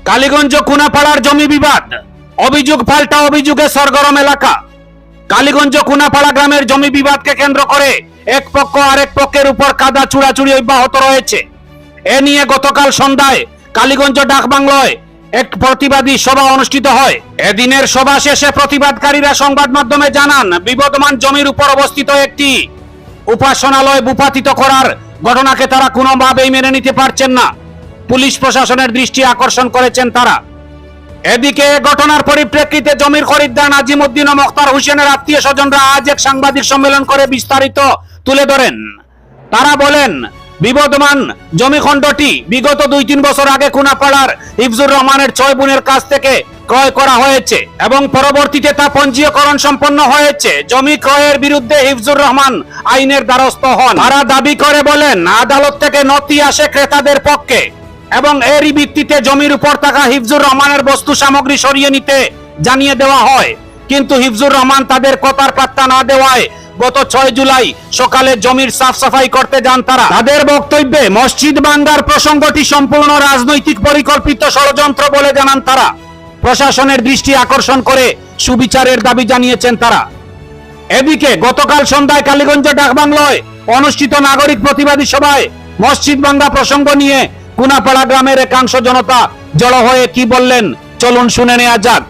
কালীগঞ্জ কুনাপাড়ার জমি বিবাদ, অভিযোগ পাল্টা অভিযোগে সরগরম এলাকা। কালীগঞ্জ কুনাপাড়া গ্রামের জমি বিবাদকে কেন্দ্র করে এক পক্ষ আরেক পক্ষের উপর কাদা চুড়াচুড়ি অব্যাহত রয়েছে। এ নিয়ে গতকাল সন্ধ্যায় কালীগঞ্জ ডাকবাংলায় এক প্রতিবাদী সভা অনুষ্ঠিত হয়। এদিনের সভা শেষে প্রতিবাদকারীরা সংবাদ মাধ্যমে জানান, বিবদমান জমির উপর অবস্থিত একটি উপাসনালয় ভূপাতিত করার ঘটনাকে তারা কোনোভাবেই মেনে নিতে পারছেন না। পুলিশ প্রশাসনের দৃষ্টি আকর্ষণ করেছেন তারা। এদিকে ঘটনার পরিপ্রেক্ষিতে জমির খরিদ্দার নাজিম উদ্দিন ও মোখতার হোসেনের আত্মীয় স্বজনরা আজ এক সাংবাদিক সম্মেলন করে বিস্তারিত তুলে ধরেন। তারা বলেন, বিবদমান জমিখণ্ডটি বিগত 2-3 বছর আগে কুনাপাড়ার হিফজুর রহমানের 6 বোনের কাছ থেকে ক্রয় করা হয়েছে এবং পরবর্তীতে তা পঞ্জীকরণ সম্পন্ন হয়েছে। জমি ক্রয়ের বিরুদ্ধে হিফজুর রহমান আইনের দ্বারস্থ হন। তারা দাবি করে বলেন, আদালত থেকে নথি আসে ক্রেতাদের পক্ষে এবং এরই ভিত্তিতে জমির উপর থাকা হিফজুর রহমানের বস্তু সামগ্রী সরিয়ে নিতে জানিয়ে দেওয়া হয়, কিন্তু হিফজুর রহমান তাদের কথার পাত্তা না দেওয়ায় গত 6 জুলাই সকালে জমির সাফ সাফাই করতে যান তারা। তাদের বক্তব্যে মসজিদ ভাঙ্গার প্রসঙ্গটি সম্পূর্ণ রাজনৈতিক পরিকল্পিত ষড়যন্ত্র বলে জানান তারা। প্রশাসনের দৃষ্টি আকর্ষণ করে সুবিচারের দাবি জানিয়েছেন তারা। এদিকে গতকাল সন্ধ্যায় কালীগঞ্জ ডাকবাংলায় অনুষ্ঠিত নাগরিক প্রতিবাদী সভায় মসজিদ ভাঙ্গা প্রসঙ্গ নিয়ে কুনাপাড়া গ্রামের একাংশ জনতা জড়ো হয়ে কি বললেন চলুন শুনে নেওয়া যাক।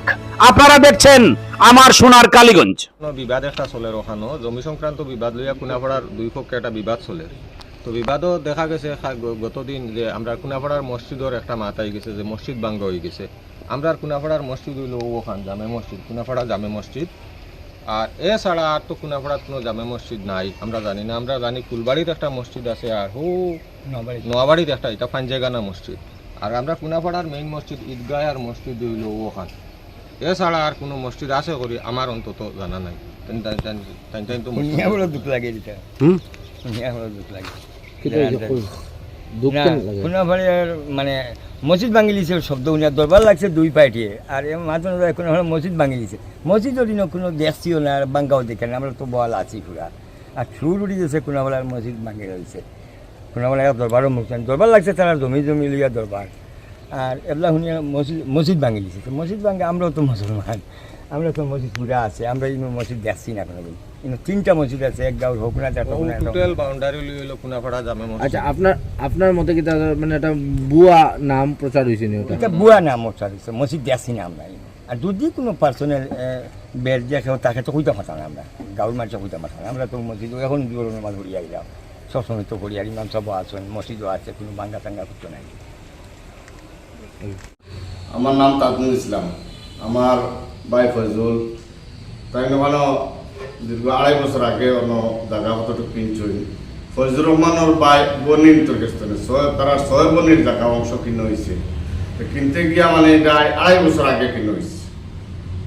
আপনারা দেখছেন আমার সোনার কালীগঞ্জ। বিবাদ একটা চলে ওখানো জমি সংক্রান্ত বিবাদ লইয়া কুনাপাড়ার দুই পক্ষে একটা বিবাদ চলে। তো বিবাদও দেখা গেছে গতদিন যে আমরা কুনাপাড়ার মসজিদের একটা মাথায় গেছে যে মসজিদ ভাঙ্গা হয়ে গেছে। আমরা কুনাপাড়ার মসজিদ হইল ওখান জামে মসজিদ, কুনাপাড়া জামে মসজিদ। আর এছাড়া আর তো কুনাপাড়ার কোনো জামে মসজিদ নাই, আমরা জানি না। আমরা জানি ফুলবাড়ির একটা মসজিদ আছে আর নোয়াবাড়ির একটা, এটা পাঞ্জেগানা মসজিদ। আর আমরা কুনাপাড়ার মেইন মসজিদ ঈদগাহ আর মসজিদ হইল ওখান। এছাড়া আর কোনো মসজিদ আছে করি আমার অন্তত জানা নাই। দুঃখ লাগে মানে মসজিদ ভাঙি লিছে শব্দ শুনিয়া দরবার লাগছে দুই পাইটিয়ে। আর মাঝে কোনো মসজিদ ভাঙি লিছে, মসজিদের দিনও কোনো দেখছিও না, বাঙ্গাও দেখে না। আমরা তো বল আছি পুরা। আর সুর উঠি গেছে কোনাবেলার মসজিদ ভাঙি রয়েছে, কোনাবেলা দরবারও মুখছেন দরবার লাগছে, তারা জমি জমি লইয়া দরবার। আর এগুলা শুনিয়া মসজিদ ভাঙি দিছে। তো মসজিদ ভাঙে আমরাও তো মুসলমান, আমরা তো মসজিদ পুরা আছে, আমরা এই মসজিদ দেখছি না কোনো। কিন্তু 3টা মসজিদ আছে, এক গাঁও হোক না, টোটাল বাউন্ডারি হইল কুনাপাড়া জামে মসজিদ। আচ্ছা, আপনার মতে কি মানে একটা বুয়া নাম প্রচার হয়েছে? এটা বুয়া নাম প্রচার হয়েছে, মসজিদ দেখছি না আমরা। আর যদি কোনো পার্সোনাল বের দেখে তাকে তো কইতে পারতাম না, আমরা গাঁর মানুষে কইতে পারতাম না। আমরা তো মসজিদ এখন জীবনের মাঝ ঘুরিয়ে গেলাম, সবসময় তো ঘুরিয়ে ইমাম সবও আছেন, মসজিদও আছে, কোনো ভাঙ্গা টাঙ্গা করতে নাই। আমার নাম তাজমুল ইসলাম, আমার ভাই ফজল। তাই মানে দীর্ঘ 2.5 বছর আগে অন্য জায়গা কতটুকু কিনছই। ফজলুর রহমানের ভাই বনির তর্কেস্থানে তারা 6 বনির জায়গা অংশ কিনে হয়েছে। কিনতে গিয়া মানে এটা 2.5 বছর আগে কিনে হয়েছে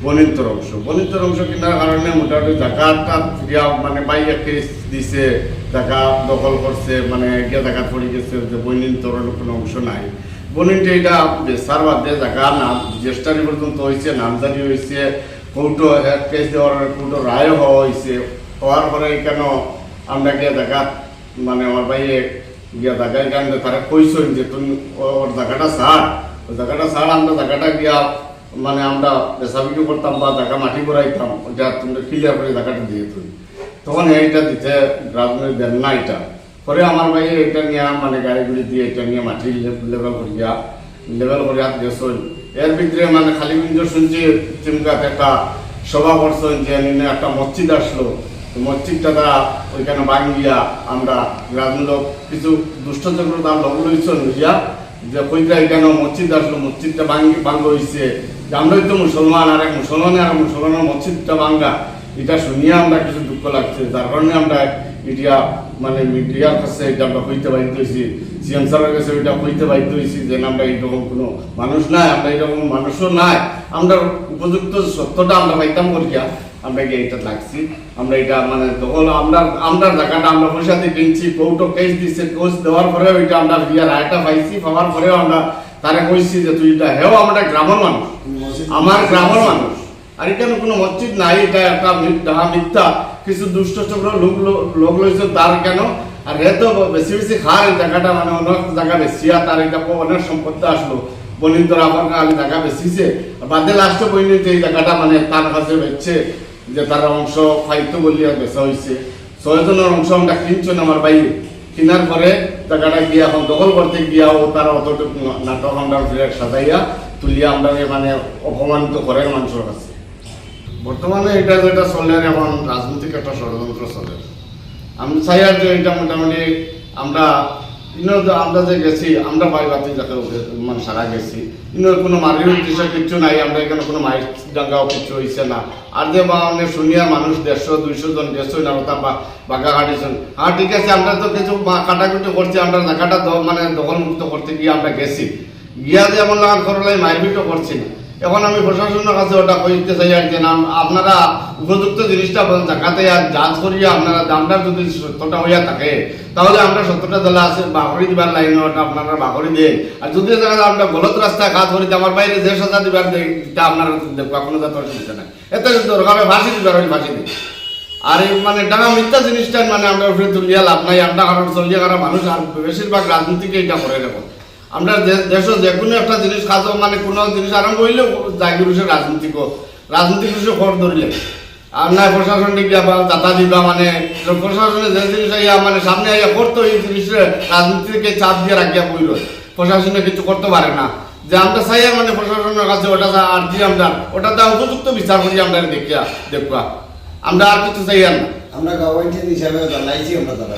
বনিন্তর অংশ। বনিন্তর অংশ কেনার কারণে মোটামুটি জায়গাটা ফিরিয়া মানে বাইয়া কেস দিছে, জায়গা দখল করছে, মানে গিয়া জায়গা পড়ে গেছে যে বনিন্তর কোনো অংশ নাই। বনিনটা এটা বেসার বাদে জায়গা নাম রেজিস্ট্রারি পর্যন্ত হয়েছে, নামজারি হয়েছে, কোর্টও কেস দেওয়ার কোর্টও রায় হওয়া হয়েছে। হওয়ার পরে কেন আমরা গিয়া জায়গা মানে আমার ভাইয়ে গিয়া জায়গায় গান তারা কইছেন যে তুমি ওর জায়গাটা ছাড়, ওই জায়গাটা ছাড়। আমরা জায়গাটা গিয়া মানে আমরা বেসাবিকে করতাম বা জায়গা মাটি করাইতাম, যা তুমি ক্লিয়ার করে জায়গাটা দিয়ে তুই। তখন এইটা দিতে রাজনৈতিক দেন না। এটা পরে আমার ভাই এটা নিয়ে মানে গাড়িগুলি দিয়ে এটা নিয়ে মাটি লেভেল করিয়া দিয়েছেন। এর ভিতরে মানে খালি কিন্তু শুনছি চিমকাতে একটা সভা করছেন যে একটা মসজিদ আসলো, মসজিদটা তারা ওইখানে ভাঙিয়া আমরা রাজনৈতিক কিছু দুষ্টচক্র তার লগ লইছেন হইয়া যে কইটা এখানে মসজিদ আসলো, মসজিদটা ভাঙ্গ হয়েছে। আমরাই তো মুসলমান, আর এক মুসলমানের মসজিদটা ভাঙ্গা, এটা শুনিয়া আমরা কিছু দুঃখ লাগছে। যার কারণে আমরা মিডিয়া মানে মিডিয়ার কাছে এটা আমরা কইতে বাধ্য হয়েছি, সিএম স্যারের কাছে ওইটা কইতে বাধ্য হয়েছি যে আমরা এইরকম কোনো মানুষ নাই, আমরা এইরকম মানুষও নাই। আমরা উপযুক্ত সত্যটা আমরা পাইতাম করিয়া আমরা গিয়ে এটা লাগছি। আমরা এটা মানে তখন আমরা জায়গাটা আমরা পয়সাতে কিনছি, কোর্টও কেস দিচ্ছে, কেস দেওয়ার পরে ওইটা আমরা বিয়ার রায়টা পাইছি। পাওয়ার পরেও আমরা তারা কইছি যে তুই এটা হেও আমরা গ্রামের মানুষ, আমার গ্রামের মানুষ, আর এখানে কোনো মসজিদ নাই। এটা একটা মিথ্যা কিছু দুষ্ট চক্র লোক লইছে তার কেন। আর হে তো বেশি বেশি খার এই জায়গাটা মানে অনেক জায়গা বেশি, আর তার এটা অনেক সম্পত্তি আসলো। বনিন তোরা আমার খালি জায়গা বেশিছে বাদে লাস্টে বইনি যে এই জায়গাটা মানে তার কাছে বেচছে যে তার অংশ ফাইতো বলিয়া বেচা হয়েছে 6 জনের অংশ আমরা কিনছেন আমার বাইরে কেনার পরে জায়গাটা গিয়া এখন দখল করতে গিয়া ও তারা অতটুকু নাটক আমরা সাজাইয়া তুলিয়া আমরা মানে অপমানিত করে মানুষের কাছে বর্তমানে এটা যেটা চলে এখন রাজনৈতিক একটা ষড়যন্ত্র চলে আমি চাই আর যে এটা মোটামুটি আমরা আমরা যে গেছি আমরা বাই বাতি যাকে মানে সারা গেছি কোনো মারির উদ্দেশ্য কিচ্ছু নাই আমরা এখানে কোনো মাইর ডাঙ্গাও কিছু হয়েছে না আর যে মানে শুনিয়া মানুষ 150-200 জন গেছো না ওটা বাঘা কাটিছেন হ্যাঁ ঠিক আছে আমরা তো কিছু কাটাকুটি করছি আমরা জায়গাটা মানে দখলমুক্ত করতে গিয়ে আমরা গেছি গিয়া যে এমন লাগান করলে মারপিটও করছি না এখন আমি প্রশাসনের কাছে ওটা কইতে চাই আর যে আপনারা উপযুক্ত জিনিসটা জায়গাতে আর যাচ করিয়া আপনারা দামটা যদি সত্যটা হইয়া থাকে তাহলে আমরা সত্যটা দলে আছে বাঘরি দিবার লাইন ওটা আপনারা বাঘরি দেন আর যদি জায়গা আমরা গলত রাস্তায় কাজ করি আমার বাইরে যে সাজা দিবার এটা আপনারা কোনো যাতে অসুবিধা নাই এতে দরকার হয় ফাঁসি দিবার হয় ফাঁসি দিই আর এই মানে ডাঙা মিথ্যা জিনিসটা মানে আমরা উপরে তুলিয়া লাভ নাই আমরা কারণ চলিয়া কারণ মানুষ আর বেশিরভাগ রাজনীতিকে এটা করে রাখো আমরা দেশ যে কোনো একটা জিনিস কাজ মানে কোনো জিনিস আরম্ভ হইলে জাগির রাজনীতিক খবর ধরিলে আর না প্রশাসন গিয়া বা দাতা দিবা মানে প্রশাসনে যে জিনিস আইয়া মানে সামনে আইয়া করতো এই জিনিসের রাজনীতিকে চাপ দিয়ে রাখিয়া বইল প্রশাসনে কিছু করতে পারে না যে আমরা চাই মানে প্রশাসনের কাছে ওটা আর কি আমরা ওটাতে উপযুক্ত বিচার করি আমরা দেখবা আমরা আর কিছু চাই না আমরা গভর্নমেন্ট হিসাবে জানাইছি আমরা তারা